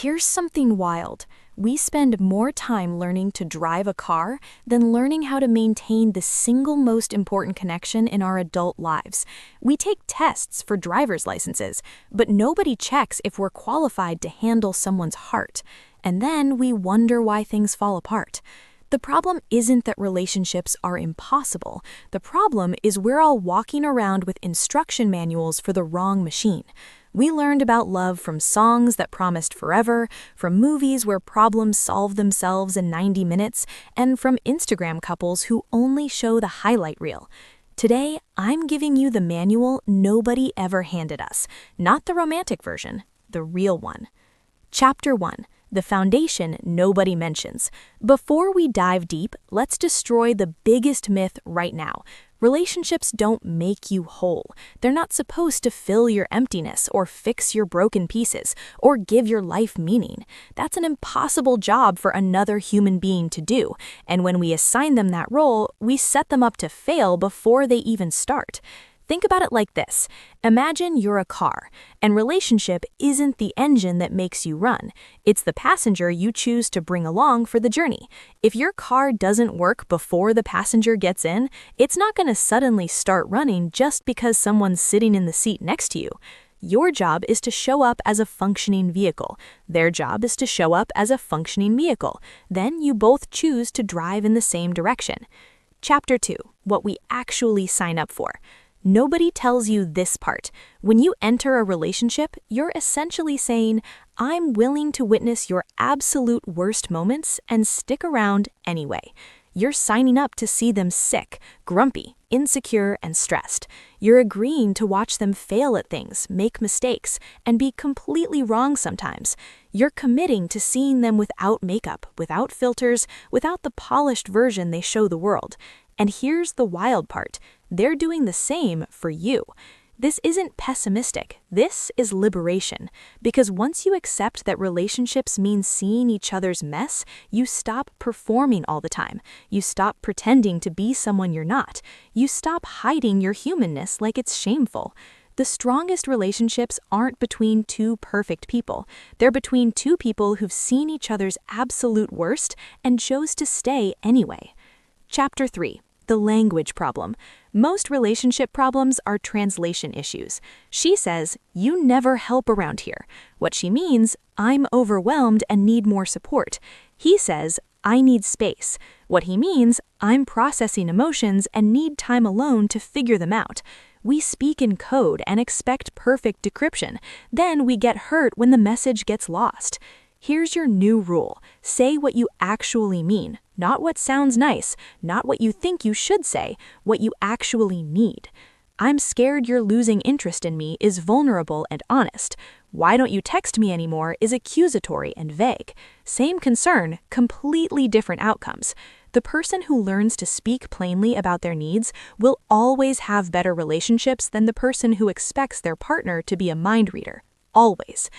Here's something wild. We spend more time learning to drive a car than learning how to maintain the single most important connection in our adult lives. We take tests for driver's licenses, but nobody checks if we're qualified to handle someone's heart. And then we wonder why things fall apart. The problem isn't that relationships are impossible. The problem is we're all walking around with instruction manuals for the wrong machine. We learned about love from songs that promised forever, from movies where problems solve themselves in 90 minutes, and from Instagram couples who only show the highlight reel. Today, I'm giving you the manual nobody ever handed us, not the romantic version, the real one. Chapter 1. The foundation nobody mentions. Before we dive deep, let's destroy the biggest myth right now. Relationships don't make you whole. They're not supposed to fill your emptiness or fix your broken pieces or give your life meaning. That's an impossible job for another human being to do, and when we assign them that role, we set them up to fail before they even start. Think about it like this. Imagine you're a car, and relationship isn't the engine that makes you run. It's the passenger you choose to bring along for the journey. If your car doesn't work before the passenger gets in, it's not going to suddenly start running just because someone's sitting in the seat next to you. Your job is to show up as a functioning vehicle. Their job is to show up as a functioning vehicle. Then you both choose to drive in the same direction. Chapter 2. What we actually sign up for. Nobody tells you this part. When you enter a relationship, you're essentially saying, I'm willing to witness your absolute worst moments and stick around anyway. You're signing up to see them sick, grumpy, insecure, and stressed. You're agreeing to watch them fail at things, make mistakes, and be completely wrong sometimes. You're committing to seeing them without makeup, without filters, without the polished version they show the world. And here's the wild part. They're doing the same for you. This isn't pessimistic. This is liberation. Because once you accept that relationships mean seeing each other's mess, you stop performing all the time. You stop pretending to be someone you're not. You stop hiding your humanness like it's shameful. The strongest relationships aren't between two perfect people. They're between two people who've seen each other's absolute worst and chose to stay anyway. Chapter 3. The language problem. Most relationship problems are translation issues. She says, you never help around here. What she means, I'm overwhelmed and need more support. He says, I need space. What he means, I'm processing emotions and need time alone to figure them out. We speak in code and expect perfect decryption. Then we get hurt when the message gets lost. Here's your new rule. Say what you actually mean, not what sounds nice, not what you think you should say, what you actually need. I'm scared you're losing interest in me is vulnerable and honest. Why don't you text me anymore is accusatory and vague. Same concern, completely different outcomes. The person who learns to speak plainly about their needs will always have better relationships than the person who expects their partner to be a mind reader. Always.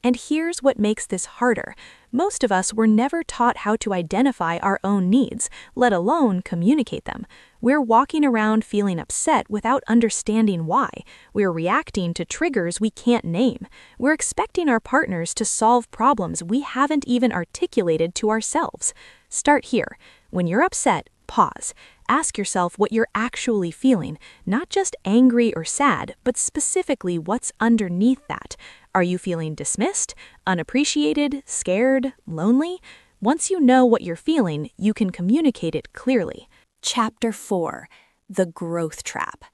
And here's what makes this harder. Most of us were never taught how to identify our own needs, let alone communicate them. We're walking around feeling upset without understanding why. We're reacting to triggers we can't name. We're expecting our partners to solve problems we haven't even articulated to ourselves. Start here. When you're upset, pause. Ask yourself what you're actually feeling, not just angry or sad, but specifically what's underneath that. Are you feeling dismissed, unappreciated, scared, lonely? Once you know what you're feeling, you can communicate it clearly. Chapter 4. The Growth Trap.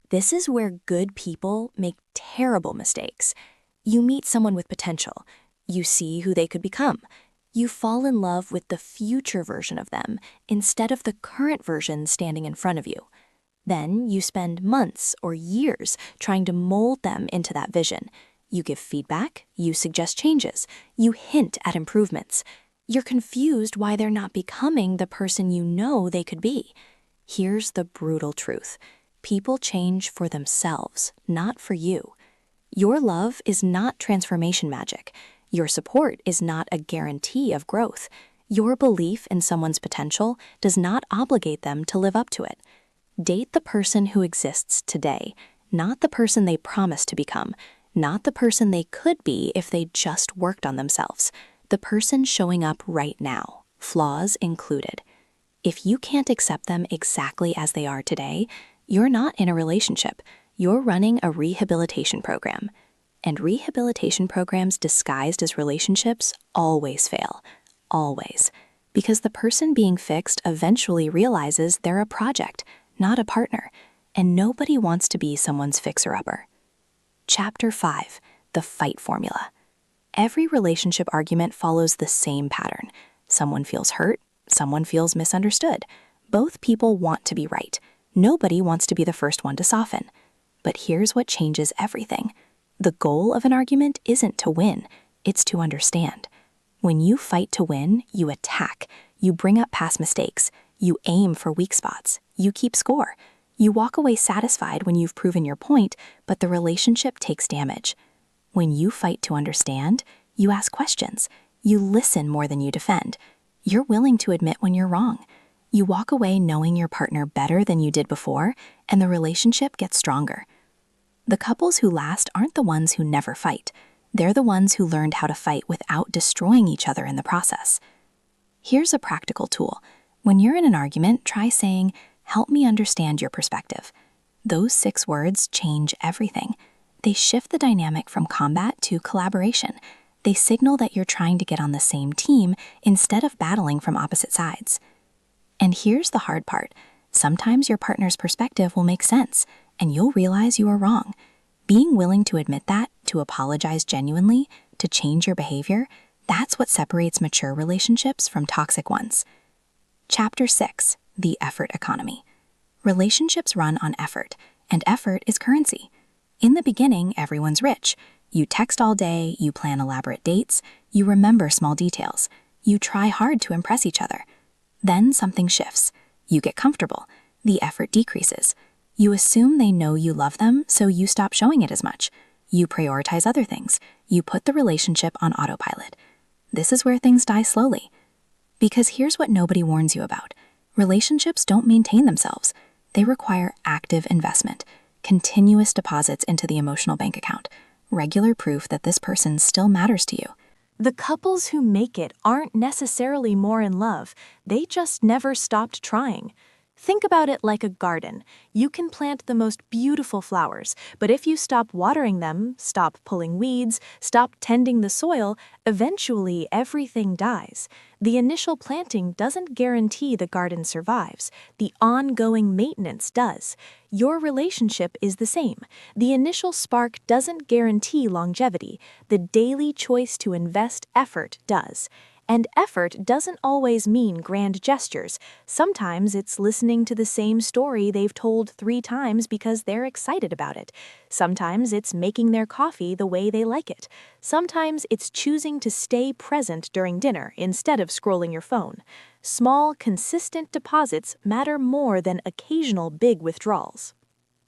This is where good people make terrible mistakes. You meet someone with potential. You see who they could become. You fall in love with the future version of them instead of the current version standing in front of you. Then you spend months or years trying to mold them into that vision. You give feedback, you suggest changes, you hint at improvements. You're confused why they're not becoming the person you know they could be. Here's the brutal truth. People change for themselves, not for you. Your love is not transformation magic. Your support is not a guarantee of growth. Your belief in someone's potential does not obligate them to live up to it. Date the person who exists today, not the person they promise to become. not the person they could be if they just worked on themselves. The person showing up right now, flaws included. If you can't accept them exactly as they are today, you're not in a relationship. You're running a rehabilitation program. And rehabilitation programs disguised as relationships always fail. Always. Because the person being fixed eventually realizes they're a project, not a partner, and nobody wants to be someone's fixer-upper. Chapter 5. The Fight Formula. Every relationship argument follows the same pattern. Someone feels hurt, someone feels misunderstood. Both people want to be right. Nobody wants to be the first one to soften. But here's what changes everything. The goal of an argument isn't to win, it's to understand. When you fight to win, you attack. You bring up past mistakes. You aim for weak spots. You keep score. You walk away satisfied when you've proven your point, but the relationship takes damage. When you fight to understand, you ask questions. You listen more than you defend. You're willing to admit when you're wrong. You walk away knowing your partner better than you did before, and the relationship gets stronger. The couples who last aren't the ones who never fight. They're the ones who learned how to fight without destroying each other in the process. Here's a practical tool. When you're in an argument, try saying, "Help me understand your perspective." Those 6 words change everything. They shift the dynamic from combat to collaboration. They signal that you're trying to get on the same team instead of battling from opposite sides. And here's the hard part. Sometimes your partner's perspective will make sense, and you'll realize you are wrong. Being willing to admit that, to apologize genuinely, to change your behavior, that's what separates mature relationships from toxic ones. Chapter 6. The Effort Economy. Relationships run on effort, and effort is currency. In the beginning, everyone's rich. You text all day, you plan elaborate dates, you remember small details. You try hard to impress each other. Then something shifts. You get comfortable. The effort decreases. You assume they know you love them, so you stop showing it as much. You prioritize other things. You put the relationship on autopilot. This is where things die slowly. Because here's what nobody warns you about. Relationships don't maintain themselves. They require active investment, continuous deposits into the emotional bank account, regular proof that this person still matters to you. The couples who make it aren't necessarily more in love. They just never stopped trying. Think about it like a garden. You can plant the most beautiful flowers, but if you stop watering them, stop pulling weeds, stop tending the soil, eventually everything dies. The initial planting doesn't guarantee the garden survives. The ongoing maintenance does. Your relationship is the same. The initial spark doesn't guarantee longevity. The daily choice to invest effort does. And effort doesn't always mean grand gestures. Sometimes it's listening to the same story they've told 3 times because they're excited about it. Sometimes it's making their coffee the way they like it. Sometimes it's choosing to stay present during dinner instead of scrolling your phone. Small, consistent deposits matter more than occasional big withdrawals.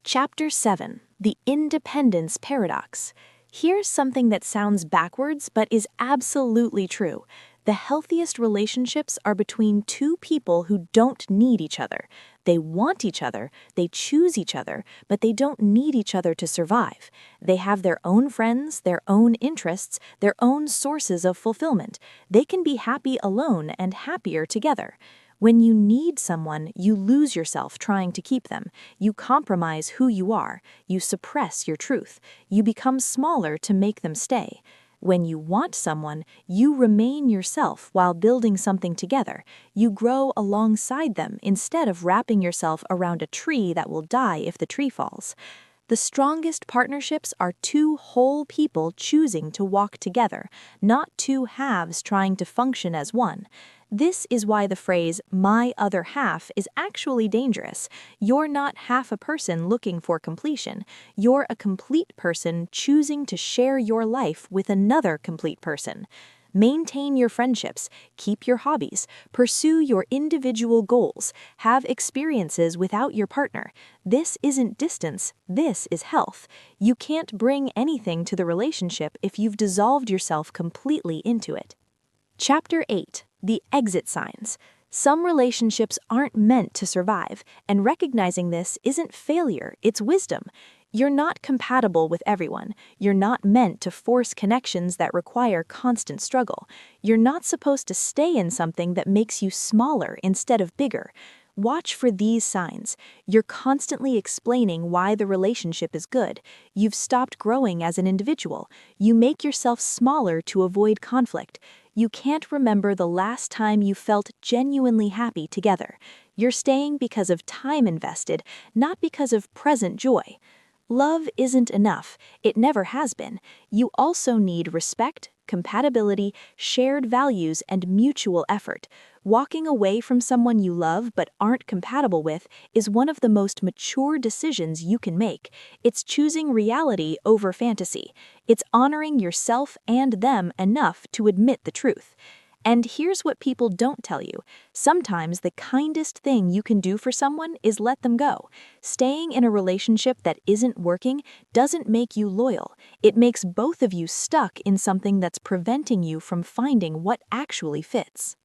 Chapter 7. The Independence Paradox. Here's something that sounds backwards but is absolutely true. The healthiest relationships are between 2 people who don't need each other. They want each other, they choose each other, but they don't need each other to survive. They have their own friends, their own interests, their own sources of fulfillment. They can be happy alone and happier together. When you need someone, you lose yourself trying to keep them. You compromise who you are. You suppress your truth. You become smaller to make them stay. When you want someone, you remain yourself while building something together. You grow alongside them instead of wrapping yourself around a tree that will die if the tree falls. The strongest partnerships are 2 whole people choosing to walk together, not 2 halves trying to function as one. This is why the phrase, "my other half," is actually dangerous. You're not half a person looking for completion. You're a complete person choosing to share your life with another complete person. Maintain your friendships, keep your hobbies, pursue your individual goals, have experiences without your partner. This isn't distance, this is health. You can't bring anything to the relationship if you've dissolved yourself completely into it. Chapter 8. The Exit Signs. Some relationships aren't meant to survive, and recognizing this isn't failure, it's wisdom. You're not compatible with everyone. You're not meant to force connections that require constant struggle. You're not supposed to stay in something that makes you smaller instead of bigger. Watch for these signs. You're constantly explaining why the relationship is good. You've stopped growing as an individual. You make yourself smaller to avoid conflict. You can't remember the last time you felt genuinely happy together. You're staying because of time invested, not because of present joy. Love isn't enough. It never has been. You also need respect, compatibility, shared values, and mutual effort. Walking away from someone you love but aren't compatible with is one of the most mature decisions you can make. It's choosing reality over fantasy. It's honoring yourself and them enough to admit the truth. And here's what people don't tell you. Sometimes the kindest thing you can do for someone is let them go. Staying in a relationship that isn't working doesn't make you loyal. It makes both of you stuck in something that's preventing you from finding what actually fits.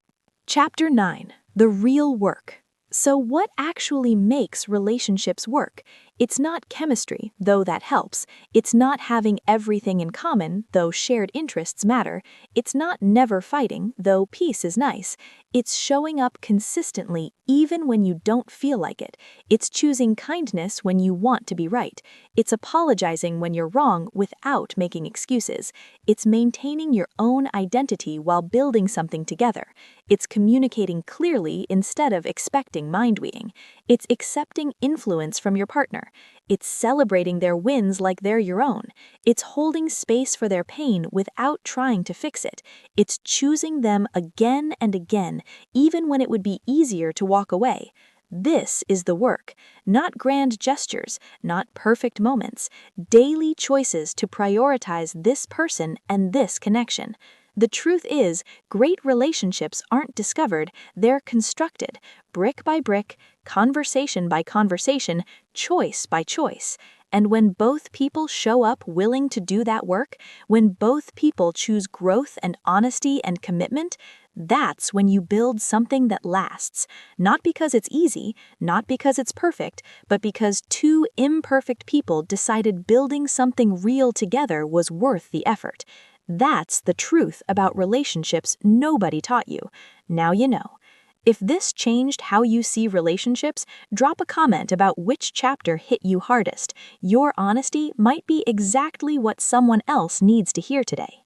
Chapter 9. The Real Work. So what actually makes relationships work? It's not chemistry, though that helps. It's not having everything in common, though shared interests matter. It's not never fighting, though peace is nice. It's showing up consistently even when you don't feel like it. It's choosing kindness when you want to be right. It's apologizing when you're wrong without making excuses. It's maintaining your own identity while building something together. It's communicating clearly instead of expecting mind-reading. It's accepting influence from your partner. It's celebrating their wins like they're your own. It's holding space for their pain without trying to fix it. It's choosing them again and again, even when it would be easier to walk away. This is the work, not grand gestures, not perfect moments, daily choices to prioritize this person and this connection. The truth is, great relationships aren't discovered, they're constructed, brick by brick, conversation by conversation, choice by choice. And when both people show up willing to do that work, when both people choose growth and honesty and commitment, that's when you build something that lasts. Not because it's easy, not because it's perfect, but because two imperfect people decided building something real together was worth the effort. That's the truth about relationships nobody taught you. Now you know. If this changed how you see relationships, drop a comment about which chapter hit you hardest. Your honesty might be exactly what someone else needs to hear today.